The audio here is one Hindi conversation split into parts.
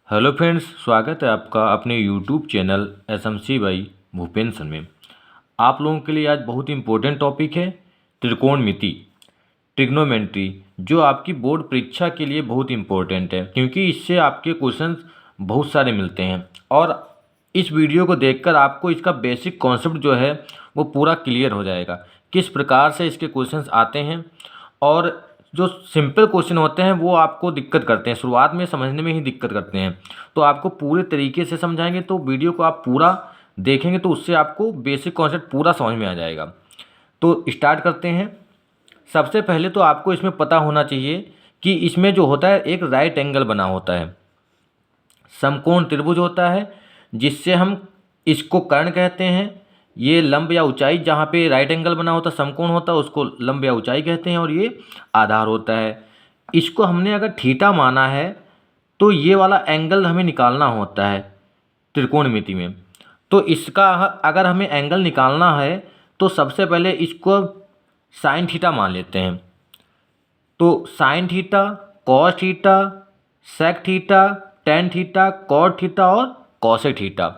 हेलो फ्रेंड्स, स्वागत है आपका अपने YouTube channel SMC by Bhupendra sir में। आप लोगों के लिए आज बहुत इंपॉर्टेंट टॉपिक है त्रिकोणमिति, ट्रिग्नोमेट्री, जो आपकी बोर्ड परीक्षा के लिए बहुत इंपॉर्टेंट है क्योंकि इससे आपके क्वेश्चंस बहुत सारे मिलते हैं। और इस वीडियो को देखकर आपको इसका बेसिक कॉन्सेप्ट जो है वो पूरा क्लियर हो जाएगा, किस प्रकार से इसके क्वेश्चंस आते हैं। और जो सिंपल क्वेश्चन होते हैं वो आपको दिक्कत करते हैं, शुरुआत में समझने में ही दिक्कत करते हैं। तो आपको पूरे तरीके से समझाएंगे, तो वीडियो को आप पूरा देखेंगे तो उससे आपको बेसिक कॉन्सेप्ट पूरा समझ में आ जाएगा। तो स्टार्ट करते हैं। सबसे पहले तो आपको इसमें पता होना चाहिए कि इसमें जो होता है एक राइट एंगल बना होता है, समकोण त्रिभुज होता है, जिससे हम इसको कर्ण कहते हैं। ये लंब या ऊंचाई, जहाँ पे राइट एंगल बना होता है समकोण होता है, उसको लंब या ऊंचाई कहते हैं। और ये आधार होता है। इसको हमने अगर थीटा माना है तो ये वाला एंगल हमें निकालना होता है त्रिकोणमिति में। तो इसका अगर हमें एंगल निकालना है तो सबसे पहले इसको साइन थीटा मान लेते हैं। तो sine theta, cos theta, sec theta, tan theta, cot theta और कॉसेक थीटा,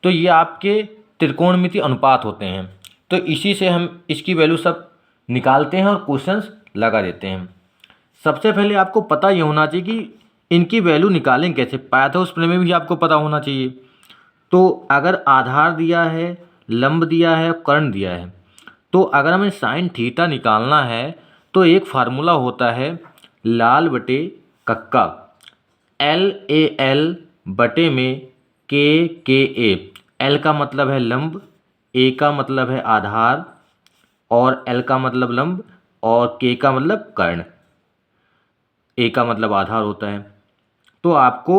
तो ये आपके त्रिकोणमिति अनुपात होते हैं। तो इसी से हम इसकी वैल्यू सब निकालते हैं और क्वेश्चंस लगा देते हैं। सबसे पहले आपको पता ये होना चाहिए कि इनकी वैल्यू निकालें कैसे, पाइथागोरस प्रमेय में भी आपको पता होना चाहिए। तो अगर आधार दिया है, लंब दिया है, कर्ण दिया है, तो अगर हमें साइन थीटा निकालना है तो एक फार्मूला होता है लाल बटे कक्का, LAL बटे में KA। L का मतलब है लंब, A का मतलब है आधार, और L का मतलब लंब, और K का मतलब कर्ण। A का मतलब आधार होता है। तो आपको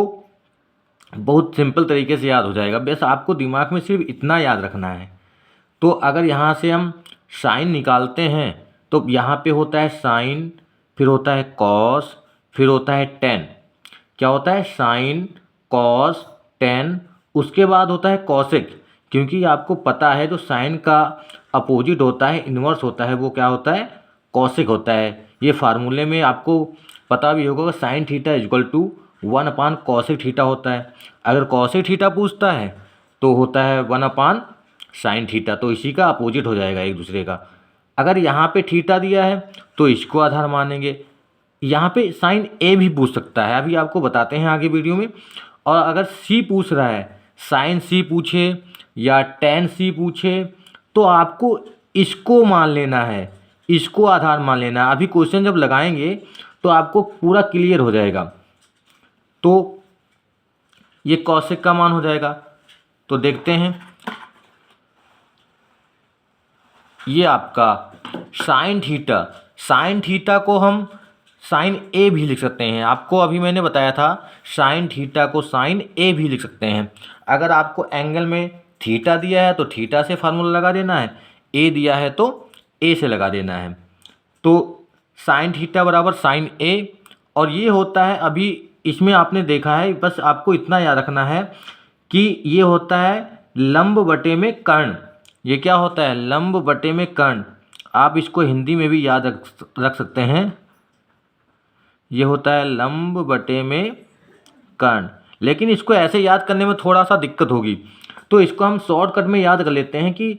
बहुत सिंपल तरीके से याद हो जाएगा, बस आपको दिमाग में सिर्फ इतना याद रखना है। तो अगर यहाँ से हम साइन निकालते हैं तो यहाँ पे होता है साइन, फिर होता है कॉस, फिर होता है टेन। क्या होता है? Sine, cos, tan. उसके बाद होता है कॉसेक, क्योंकि आपको पता है जो साइन का अपोजिट होता है, इन्वर्स होता है, वो क्या होता है? कॉसेक होता है। ये फार्मूले में आपको पता भी होगा कि sine theta is equal to one by cosec theta होता है। अगर कॉसेक थीटा पूछता है तो होता है 1/साइन थीटा, तो इसी का अपोजिट हो जाएगा एक दूसरे का। अगर यहाँ पे थीटा दिया है तो इसको आधार मानेंगे। यहाँ पे साइन ए भी पूछ सकता है, अभी आपको बताते हैं आगे वीडियो में। और अगर सी पूछ रहा है, साइन सी पूछे या टेन सी पूछे, तो आपको इसको मान लेना है, इसको आधार मान लेना है। अभी क्वेश्चन जब लगाएंगे तो आपको पूरा क्लियर हो जाएगा। तो ये कॉसेक का मान हो जाएगा। तो देखते हैं, ये आपका साइन थीटा, साइन थीटा को हम साइन ए भी लिख सकते हैं। आपको अभी मैंने बताया था साइन थीटा को साइन ए भी लिख सकते हैं। अगर आपको एंगल में थीटा दिया है तो थीटा से फार्मूला लगा देना है, ए दिया है तो ए से लगा देना है। तो साइन थीटा बराबर साइन ए। और ये होता है, अभी इसमें आपने देखा है, बस आपको इतना याद रखना है कि ये होता है लंब बटे में कर्ण। ये क्या होता है? लंब बटे में कर्ण। आप इसको हिंदी में भी याद रख सकते हैं। ये होता है लंब बटे में कर्ण, लेकिन इसको ऐसे याद करने में थोड़ा सा दिक्कत होगी, तो इसको हम शॉर्टकट में याद कर लेते हैं कि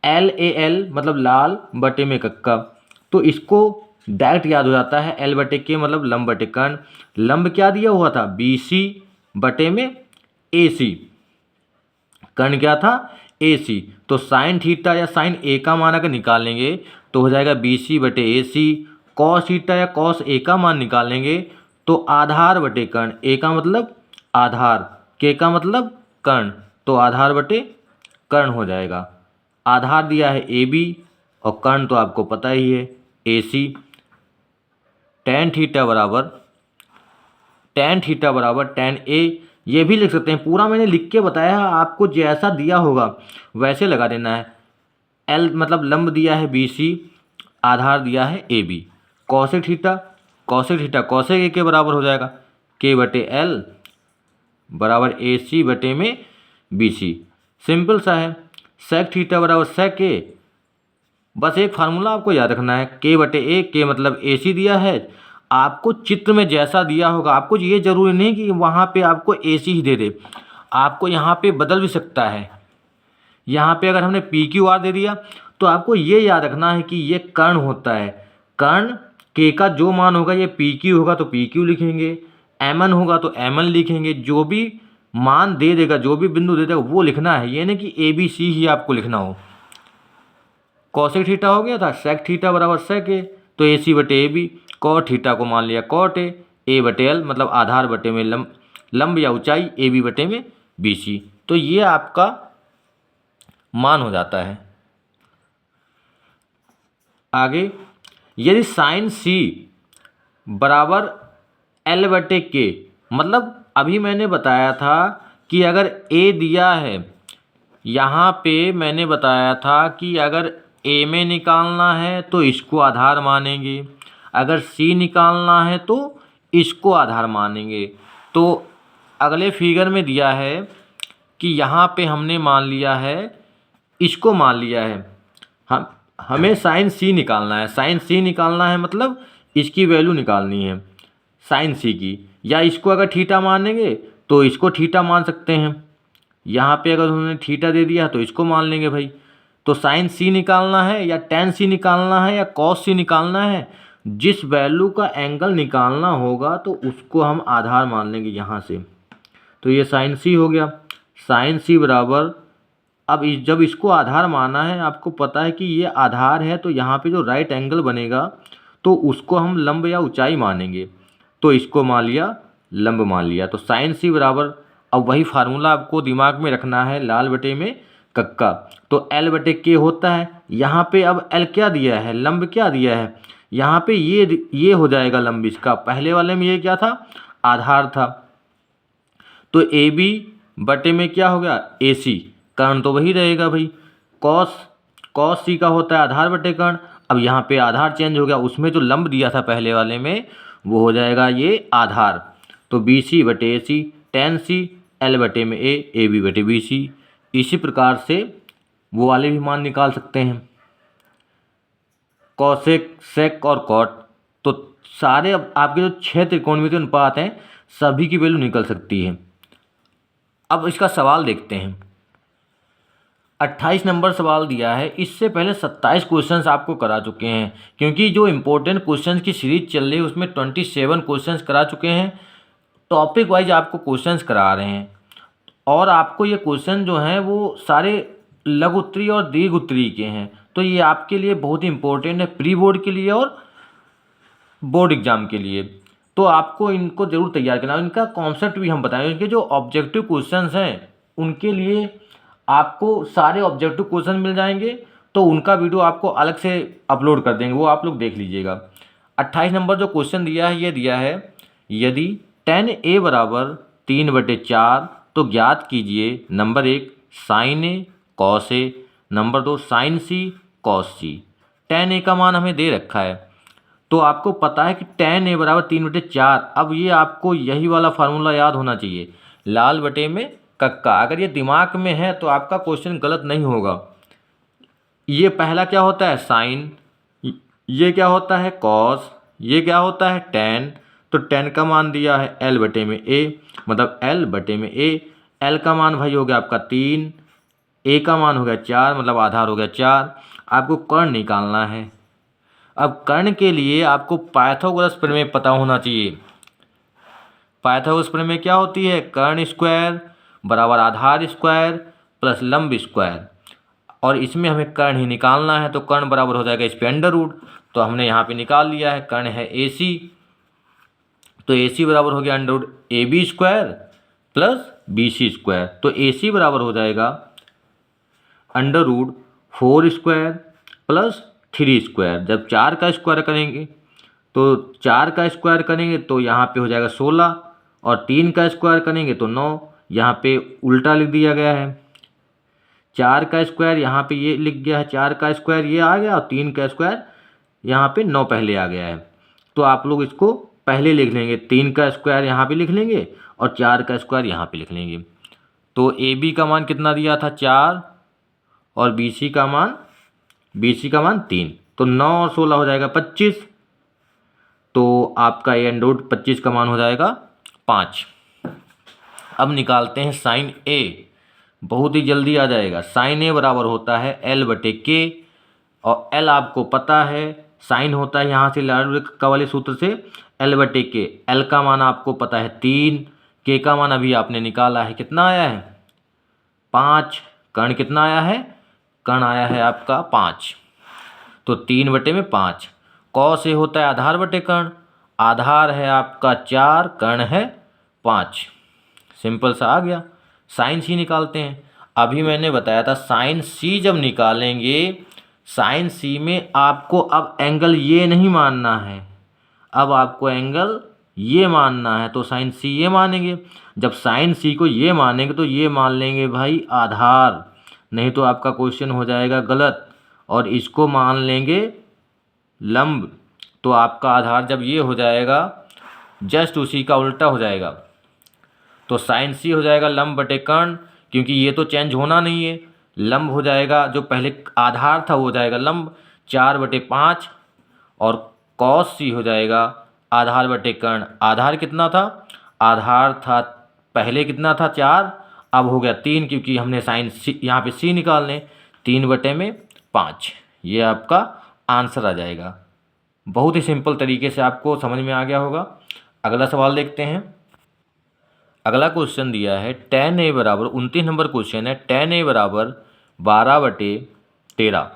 LAL मतलब लाल बटे में कक्का। तो इसको डायरेक्ट याद हो जाता है, L बटे के मतलब लंब बटे कर्ण। लंब क्या दिया हुआ था? BC बटे में AC। कर्ण क्या था? AC। तो साइन थीटा या साइन ए का मान अगर निकालेंगे तो हो जाएगा BC बटे AC। कॉस थीटा या कॉस ए का मान निकालेंगे तो आधार बटे कर्ण। ए का मतलब आधार, के का मतलब कर्ण, तो आधार बटे कर्ण हो जाएगा। आधार दिया है AB और कर्ण तो आपको पता ही है AC। टेन थीटा बराबर टेन ए, ये भी लिख सकते हैं। पूरा मैंने लिख के बताया है, आपको जैसा दिया होगा वैसे लगा देना है। L मतलब लंब दिया है BC, आधार दिया है AB। कॉसेक थीटा, कॉसेक ए के बराबर हो जाएगा, K बटे L बराबर AC बटे में BC। सिंपल सा है। सेक थीटा बराबर सेक ए, बस एक फार्मूला आपको याद रखना है, K बटे ए, के मतलब AC दिया है, आपको चित्र में जैसा दिया होगा, आपको ये ज़रूरी नहीं कि वहाँ पे आपको AC ही दे दे, आपको यहाँ पे बदल भी सकता है। यहाँ पे अगर हमने PQR दे दिया तो आपको ये याद रखना है कि ये कर्ण होता है। कर्ण के का जो मान होगा, ये PQ होगा तो PQ लिखेंगे, MN होगा तो MN लिखेंगे। जो भी मान दे देगा, जो भी बिंदु दे देगा वो लिखना है, ये नहीं कि ABC ही आपको लिखना हो। कॉसेक थीटा हो गया था, सेक थीटा बराबर सेक ए, तो AC बटे AB। कॉट थीटा को मान लिया कॉट ए बटे L, मतलब आधार बटे में लंब या ऊंचाई, AB बटे में BC। तो ये आपका मान हो जाता है। आगे, यदि साइन C बराबर L बटे K, मतलब अभी मैंने बताया था कि अगर A दिया है, यहाँ पे मैंने बताया था कि अगर A में निकालना है तो इसको आधार मानेंगे, अगर C निकालना है तो इसको आधार मानेंगे। तो अगले फिगर में दिया है कि यहाँ पे हमने मान लिया है, इसको मान लिया है, हमें साइन C निकालना है। साइन C निकालना है मतलब इसकी वैल्यू निकालनी है साइन C की, या इसको अगर थीटा मानेंगे तो इसको थीटा मान सकते हैं। यहाँ पे अगर उन्होंने थीटा दे दिया तो इसको मान लेंगे भाई। तो साइन C निकालना है या टेन C निकालना है या कॉस C निकालना है, जिस वैल्यू का एंगल निकालना होगा तो उसको हम आधार मान लेंगे यहाँ से। तो ये साइन C हो गया। साइन C बराबर, अब जब इसको आधार माना है, आपको पता है कि ये आधार है, तो यहाँ पे जो राइट एंगल बनेगा तो उसको हम लंब या ऊंचाई मानेंगे। तो इसको मान लिया, लंब मान लिया। तो साइन C बराबर, अब वही फार्मूला आपको दिमाग में रखना है, लाल बटे में कक्का। तो L बटे K होता है। यहाँ पे अब L क्या दिया है, लंब क्या दिया है, यहाँ पे ये हो जाएगा लंब इसका। पहले वाले में ये क्या था, आधार था। तो AB बटे में क्या हो गया, AC। कर्ण तो वही रहेगा भाई, कॉस C का होता है आधार बटे कर्ण। अब यहाँ पे आधार चेंज हो गया, उसमें जो लंब दिया था पहले वाले में वो हो जाएगा ये आधार। तो BC बटे AC, टेन C, L बटे में A, AB बटे BC। इसी प्रकार से वो वाले भी मान निकाल सकते हैं, कॉसेक, सेक और कॉट। तो सारे आपके जो 6 त्रिकोणमितीय अनुपात हैं सभी की वैल्यू निकल सकती है। अब इसका सवाल देखते हैं। 28 नंबर सवाल दिया है। इससे पहले 27 क्वेश्चंस आपको करा चुके हैं, क्योंकि जो इम्पोर्टेंट क्वेश्चंस की सीरीज चल रही है उसमें 27 क्वेश्चंस करा चुके हैं। टॉपिक वाइज आपको क्वेश्चंस करा रहे हैं, और आपको ये क्वेश्चन जो हैं वो सारे लघु उत्तरीय और दीर्घ उत्तरीय के हैं। तो ये आपके लिए बहुत ही इंपॉर्टेंट है, प्री बोर्ड के लिए और बोर्ड एग्जाम के लिए। तो आपको इनको जरूर तैयार करना। इनका कॉन्सेप्ट भी हम बताएंगे। इनके जो ऑब्जेक्टिव क्वेश्चंस हैं उनके लिए आपको सारे ऑब्जेक्टिव क्वेश्चन मिल जाएंगे, तो उनका वीडियो आपको अलग से अपलोड कर देंगे, वो आप लोग देख लीजिएगा। 28 नंबर जो क्वेश्चन दिया है, ये दिया है, यदि tan A बराबर 3/4 तो ज्ञात कीजिए number 1 sine A cos A, number 2 sine C cos C। tan A का मान हमें दे रखा है, तो आपको पता है कि tan A बराबर 3/4। अब ये आपको यही वाला फार्मूला याद होना चाहिए, लाल बटे में कक्का। अगर ये दिमाग में है तो आपका क्वेश्चन गलत नहीं होगा। ये पहला क्या होता है, साइन, ये क्या होता है, कॉस, ये क्या होता है, tan। तो tan का मान दिया है L बटे में A, मतलब L बटे में A। L का मान भाई हो गया आपका 3, A का मान हो गया 4, मतलब आधार हो गया 4। आपको कर्ण निकालना है। अब कर्ण के लिए आपको पाइथागोरस प्रमेय पता होना चाहिए। पाइथागोरस प्रमेय क्या होती है, कर्ण स्क्वायर बराबर आधार स्क्वायर प्लस लंब स्क्वायर, और इसमें हमें कर्ण ही निकालना है। तो कर्ण बराबर हो जाएगा इसके अंडर रूट। तो हमने यहाँ पे निकाल लिया है, कर्ण है AC, तो AC बराबर हो गया under root AB square plus BC square. तो AC बराबर हो जाएगा under root 4 square plus 3 square. जब 4 का स्क्वायर करेंगे तो 4 का स्क्वायर करेंगे तो यहाँ पे हो जाएगा 16, और 3 का स्क्वायर करेंगे तो 9। यहाँ पे उल्टा लिख दिया गया है, 4 का स्क्वायर यहाँ पे ये लिख गया है, 4 का स्क्वायर ये आ गया, और 3 का स्क्वायर यहाँ पे 9 पहले आ गया है। तो आप लोग इसको पहले लिख लेंगे, 3 का स्क्वायर यहाँ पे लिख लेंगे और 4 का स्क्वायर यहाँ पे लिख लेंगे। तो AB का मान कितना दिया था, 4, और BC का मान 3। तो 9 और 16 हो जाएगा 25। तो आपका ये अंडर 25 का मान हो जाएगा 5। अब निकालते हैं साइन ए, बहुत ही जल्दी आ जाएगा। साइन ए बराबर होता है एल बटे के, और एल आपको पता है साइन होता है यहाँ से लाडब्रेक वाले सूत्र से एल बटे के। एल का मान आपको पता है 3, के का मान अभी आपने निकाला है, कितना आया है 5। कर्ण कितना आया है, कर्ण आया है आपका 5, तो 3/5। कॉस ए होता है आधार बटे कर्ण, आधार है आपका 4, कर्ण है 5। सिंपल सा आ गया। साइन सी निकालते हैं। अभी मैंने बताया था साइन सी जब निकालेंगे, साइन सी में आपको अब एंगल ये नहीं मानना है, अब आपको एंगल ये मानना है। तो साइन सी ये मानेंगे। जब साइन सी को ये मानेंगे तो ये मान लेंगे भाई आधार, नहीं तो आपका क्वेश्चन हो जाएगा गलत। और इसको मान लेंगे लंब, तो आपका आधार जब ये हो जाएगा जस्ट उसी का उल्टा हो जाएगा। तो साइन सी हो जाएगा लंब बटे कर्ण, क्योंकि ये तो चेंज होना नहीं है। लंब हो जाएगा, जो पहले आधार था वो हो जाएगा लंब 4/5, और कॉस सी हो जाएगा आधार बटे कर्ण। आधार कितना था, आधार था पहले कितना था 4, अब हो गया 3, क्योंकि हमने साइन सी यहाँ पे सी निकालने, 3/5। ये आपका आंसर आ जाएगा। बहुत ही सिंपल तरीके से आपको समझ में आ गया होगा। अगला सवाल देखते हैं। अगला क्वेश्चन दिया है tan a बराबर 29 नंबर क्वेश्चन है, tan a बराबर 12/13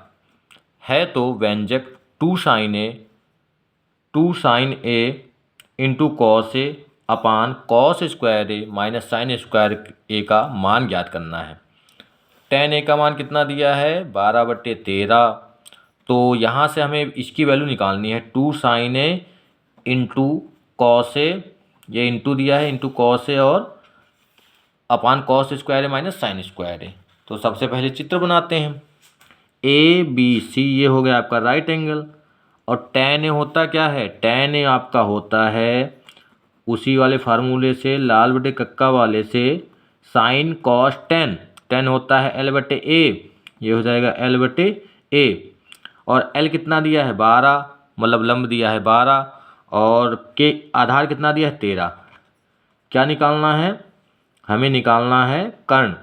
है, तो व्यंजक 2 sin a into cos A upon cos square A minus sine square A का मान ज्ञात करना है। tan a का मान कितना दिया है 12/13, तो यहाँ से हमें इसकी वैल्यू निकालनी है 2 sin a इंटू कॉस ए, ये इंटू दिया है, इंटू कॉस ए और अपान cos square A minus sine square ए। तो सबसे पहले चित्र बनाते हैं। ए बी सी ये हो गया आपका राइट एंगल, और tan ए होता क्या है, tan ए आपका होता है उसी वाले फार्मूले से लाल बटे कक्का वाले से साइन कॉस टेन, टेन होता है एल बटे ए, ये हो जाएगा एल बटे ए। और एल कितना दिया है 12, मतलब लंब दिया है 12, और के आधार कितना दिया है 13। क्या निकालना है, हमें निकालना है कर्ण।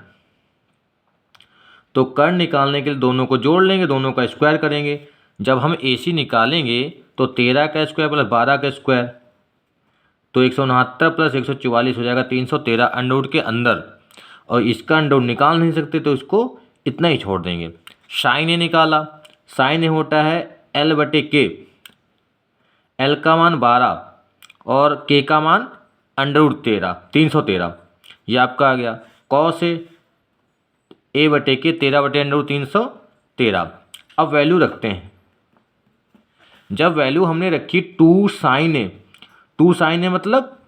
तो कर्ण निकालने के लिए दोनों को जोड़ लेंगे, दोनों का स्क्वायर करेंगे। जब हम AC निकालेंगे तो 13 का स्क्वायर प्लस 12 का स्क्वायर, तो 169 प्लस 144 हो जाएगा 313 अंडर के अंदर, और इसका अंडर निकाल नहीं सकते तो इसको इतना ही छोड़ देंगे। साइन ए निकाला, साइन ए होता है एल बटे के, एल का मान 12 और के का मान अंडर 313, ये आपका आ गया। कॉस ए बटे के 13/√313। अब वैल्यू रखते हैं। जब वैल्यू हमने रखी 2 sin a, 2 sin a मतलब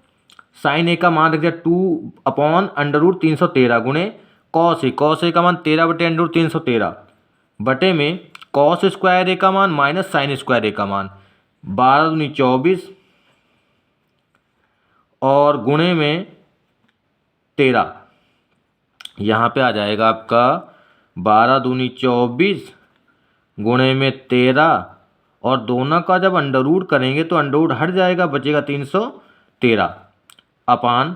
साइन ए का मान रख दिया 2/√313 गुणे कॉस ए, कॉस ए का मान 13/√313 बटे में कॉस स्क्वायर ए का मान माइनस साइन स्क्वायर ए का मान 12 दूनी 24 और गुणे में 13। यहाँ पे आ जाएगा आपका 12 दूनी 24 गुणे में 13, और दोनों का जब अंडर रूट करेंगे तो अंडर रूट हट जाएगा, बचेगा 313 अपान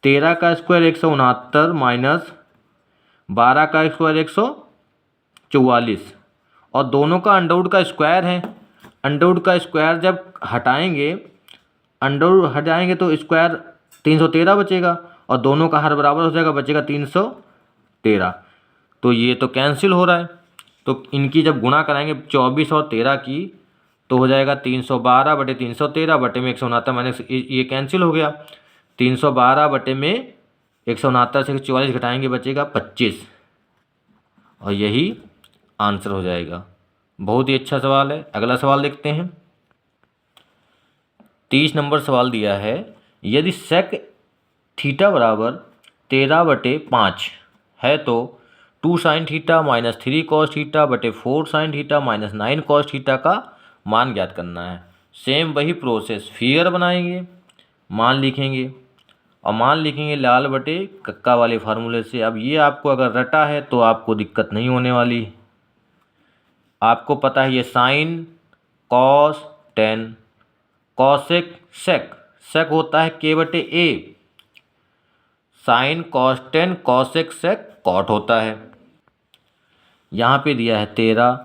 13 का स्क्वायर 169 माइनस 12 का स्क्वायर 144, और दोनों का अंडर रूट का स्क्वायर है। अंडर रूट का स्क्वायर जब हटाएंगे, अंडर रूट हट जाएंगे तो स्क्वायर 313 बचेगा, और दोनों का हर बराबर हो जाएगा, बचेगा 313। तो ये तो कैंसिल हो रहा है, तो इनकी जब गुणा कराएंगे 24 और 13 की, तो हो जाएगा 312 बटे 313 बटे में 169 माइनस ये कैंसिल हो गया। 312 बटे में 169 से 44 घटाएंगे, बचेगा 25, और यही आंसर हो जाएगा। बहुत ही अच्छा सवाल है। अगला सवाल देखते हैं। 30 नंबर सवाल दिया है, यदि सेक थीटा बराबर 13/5 है तो 2 sin theta minus 3 cos theta बटे 4 sin theta minus 9 cos theta का मान ज्ञात करना है। सेम वही प्रोसेस, फिगर बनाएंगे, मान लिखेंगे, और मान लिखेंगे लाल बटे कक्का वाले फार्मूले से। अब ये आपको अगर रटा है तो आपको दिक्कत नहीं होने वाली। आपको पता है ये sine cos 10, cosec sec, sec होता है k/a, sine cos 10 cosec sec cot होता है। यहाँ पे दिया है 13,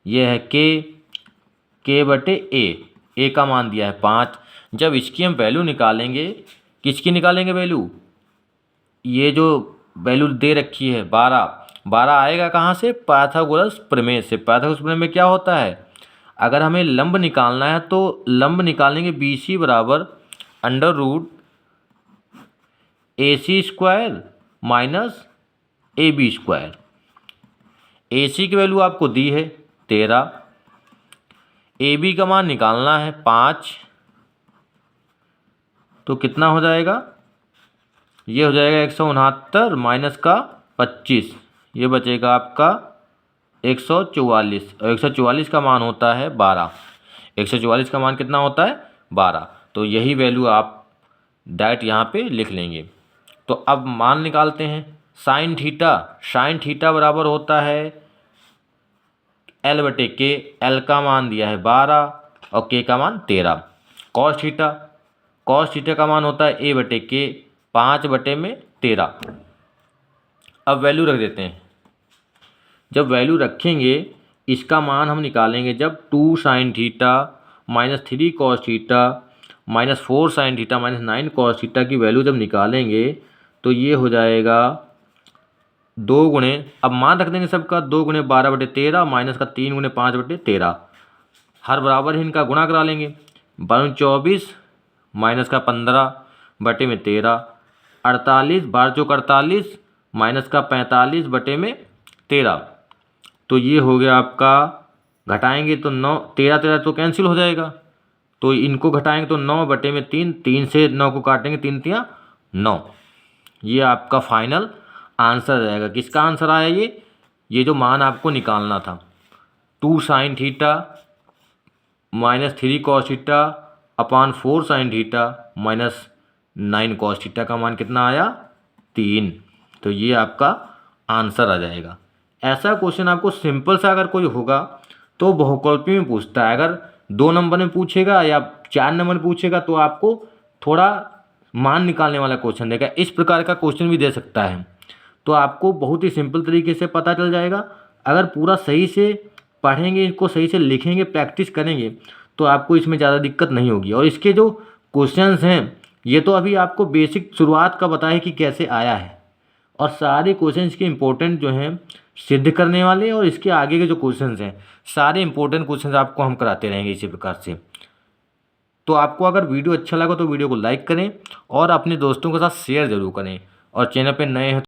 ये है k/a, a का मान दिया है 5। जब इसकी हम वैल्यू निकालेंगे, किसकी निकालेंगे वैल्यू, ये जो वैल्यू दे रखी है 12, 12 आएगा कहाँ से, पाइथागोरस प्रमेय से। पाइथागोरस प्रमेय में क्या होता है, अगर हमें लंब निकालना है तो लंब निकालेंगे BC बराबर √AC² माइनस AB²। AC की वैल्यू आपको दी है 13, AB का मान निकालना है 5, तो कितना हो जाएगा, ये हो जाएगा 169 माइनस का 25, ये बचेगा आपका 144, और 144 का मान होता है 12। 144 का मान कितना होता है, 12। तो यही वैल्यू आप डायरेक्ट यहाँ पे लिख लेंगे। तो अब मान निकालते हैं। साइन थीटा बराबर होता है L/K, L का मान दिया है 12 और K का मान 13। कॉस थीटा का मान होता है A/K, 5/13। अब वैल्यू रख देते हैं। जब वैल्यू रखेंगे इसका मान हम निकालेंगे जब 2 sine theta minus 3 cos theta minus 4 sine theta minus 9 cos theta की वैल्यू जब निकालेंगे तो ये हो जाएगा 2 गुणे, अब मान रख देंगे सबका, 2 गुणे 12/13 माइनस का 3 गुणे 5/13, हर बराबर ही इनका गुणा करा लेंगे। 24 माइनस का 15/13, 48 बार चौक 48 माइनस का 45/13, तो ये हो गया आपका, घटाएंगे तो 9, 13 तो कैंसिल हो जाएगा, तो इनको घटाएंगे तो 9/3, 3 से 9 को काटेंगे, 3 तियाँ 9। ये आपका फाइनल आंसर रहेगा। किसका आंसर आया ये जो मान आपको निकालना था, 2 sine theta minus 3 cos theta upon 4 sine theta minus 9 cos theta का मान कितना आया, 3। तो ये आपका आंसर आ जाएगा। ऐसा क्वेश्चन आपको सिंपल सा अगर कोई होगा तो बहुकल्पी में पूछता है, अगर 2 नंबर में पूछेगा या 4 नंबर में पूछेगा तो आपको थोड़ा मान निकालने वाला क्वेश्चन देगा। इस प्रकार का क्वेश्चन भी दे सकता है, तो आपको बहुत ही सिंपल तरीके से पता चल जाएगा। अगर पूरा सही से पढ़ेंगे, इसको सही से लिखेंगे, प्रैक्टिस करेंगे तो आपको इसमें ज़्यादा दिक्कत नहीं होगी। और इसके जो क्वेश्चंस हैं ये तो अभी आपको बेसिक शुरुआत का बताया कि कैसे आया है, और सारे क्वेश्चंस के इम्पोर्टेंट जो हैं सिद्ध करने वाले और इसके आगे के जो क्वेश्चंस हैं सारे इंपॉर्टेंट क्वेश्चंस आपको हम कराते रहेंगे इसी प्रकार से। तो आपको अगर वीडियो अच्छा लगा तो वीडियो को लाइक करें और अपने दोस्तों के साथ शेयर ज़रूर करें, और चैनल पर नए हैं